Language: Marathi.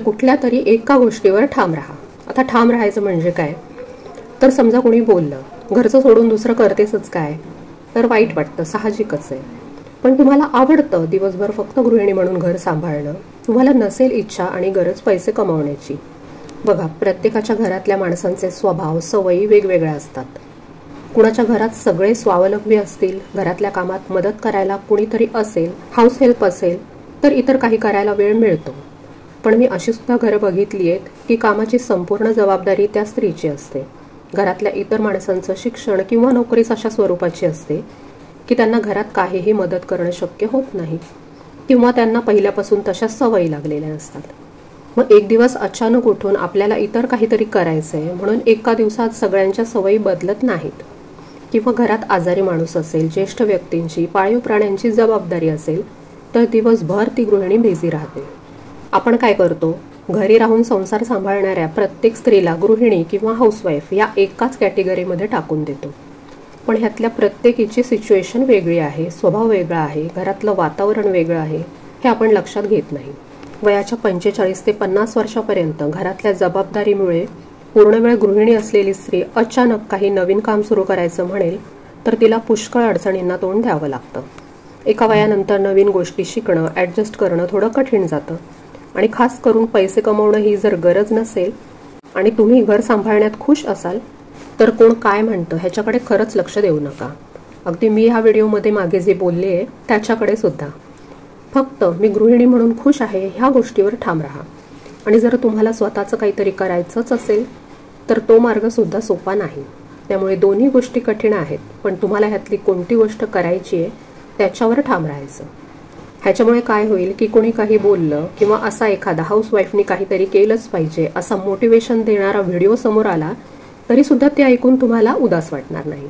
कुठल्या तरी एका गोष्टीवर ठाम राहा। आता ठाम राहायचं म्हणजे काय, तर समजा कोणी बोललं घरचं सोडून दुसरं करतेसच काय, तर वाईट वाटतं, साहजिकच आहे। पण तुम्हाला आवडतं दिवसभर फक्त गृहिणी म्हणून घर सांभाळणं, तुम्हाला नसेल इच्छा आणि गरज पैसे कमावण्याची। बघा, प्रत्येकाच्या घरातल्या माणसांचे स्वभाव सवयी वेगवेगळ्या असतात। कुणाच्या घरात सगळे स्वावलंबी असतील, घरातल्या कामात मदत करायला कुणीतरी असेल, हाऊस हेल्प असेल, तर इतर काही करायला वेळ मिळतो। पण मी अशी सुद्धा घरं बघितली आहेत की कामाची संपूर्ण जबाबदारी त्या स्त्रीची असते। घरातल्या इतर माणसांचं शिक्षण किंवा नोकरीच अशा स्वरूपाची असते की त्यांना घरात काहीही मदत करणं शक्य होत नाही, किंवा त्यांना पहिल्यापासून तशा सवयी लागलेल्या असतात। मग एक दिवस अचानक उठून आपल्याला इतर काहीतरी करायचंय म्हणून एका दिवसात सगळ्यांच्या सवयी बदलत नाहीत, किंवा घरात आजारी माणूस असेल, ज्येष्ठ व्यक्तींची, पाळीव प्राण्यांची जबाबदारी असेल, तर दिवसभर ती गृहिणी बिझी राहते। आपण काय करतो, घरी राहून संसार सांभाळणाऱ्या प्रत्येक स्त्रीला गृहिणी किंवा हाऊसवाईफ या एकाच कॅटेगरीमध्ये टाकून देतो। पण ह्यातल्या प्रत्येकीची सिच्युएशन वेगळी आहे, स्वभाव वेगळा आहे, घरातलं वातावरण वेगळं आहे, हे आपण लक्षात घेत नाही। वयाच्या 45 ते 50 वर्षापर्यंत घरातल्या जबाबदारीमुळे पूर्ण वेळ गृहिणी असलेली स्त्री अचानक काही नवीन काम सुरू करायचं म्हणेल तर तिला पुष्कळ अडचणींना तोंड द्यावं लागतं। एका वयानंतर नवीन गोष्टी शिकणं, ॲडजस्ट करणं थोडं कठीण जातं, आणि खास करून पैसे कमवणं ही जर गरज नसेल आणि तुम्ही घर सांभाळण्यात खुश असाल तर कोण काय म्हणतं ह्याच्याकडे खरंच लक्ष देऊ नका। अगदी मी ह्या व्हिडिओमध्ये मागे जे बोलले आहे त्याच्याकडे सुद्धा। फक्त मी गृहिणी म्हणून खुश आहे ह्या गोष्टीवर ठाम राहा। आणि जर तुम्हाला स्वतःचं काहीतरी करायचंच असेल तर तो मार्ग सुद्धा सोपा नाही। त्यामुळे दोन्ही गोष्टी कठीण आहेत, पण तुम्हाला ह्यातली कोणती गोष्ट करायची आहे त्याच्यावर ठाम राहायचं। ह्याच्यामुळे काय होईल की कोणी काही बोललं किंवा असा एखादा हाऊसवाईफनी काहीतरी केलंच पाहिजे असा मोटिवेशन देणारा व्हिडिओ समोर आला तरी सुद्धा ते ऐकून तुम्हाला उदास वाटणार नाही।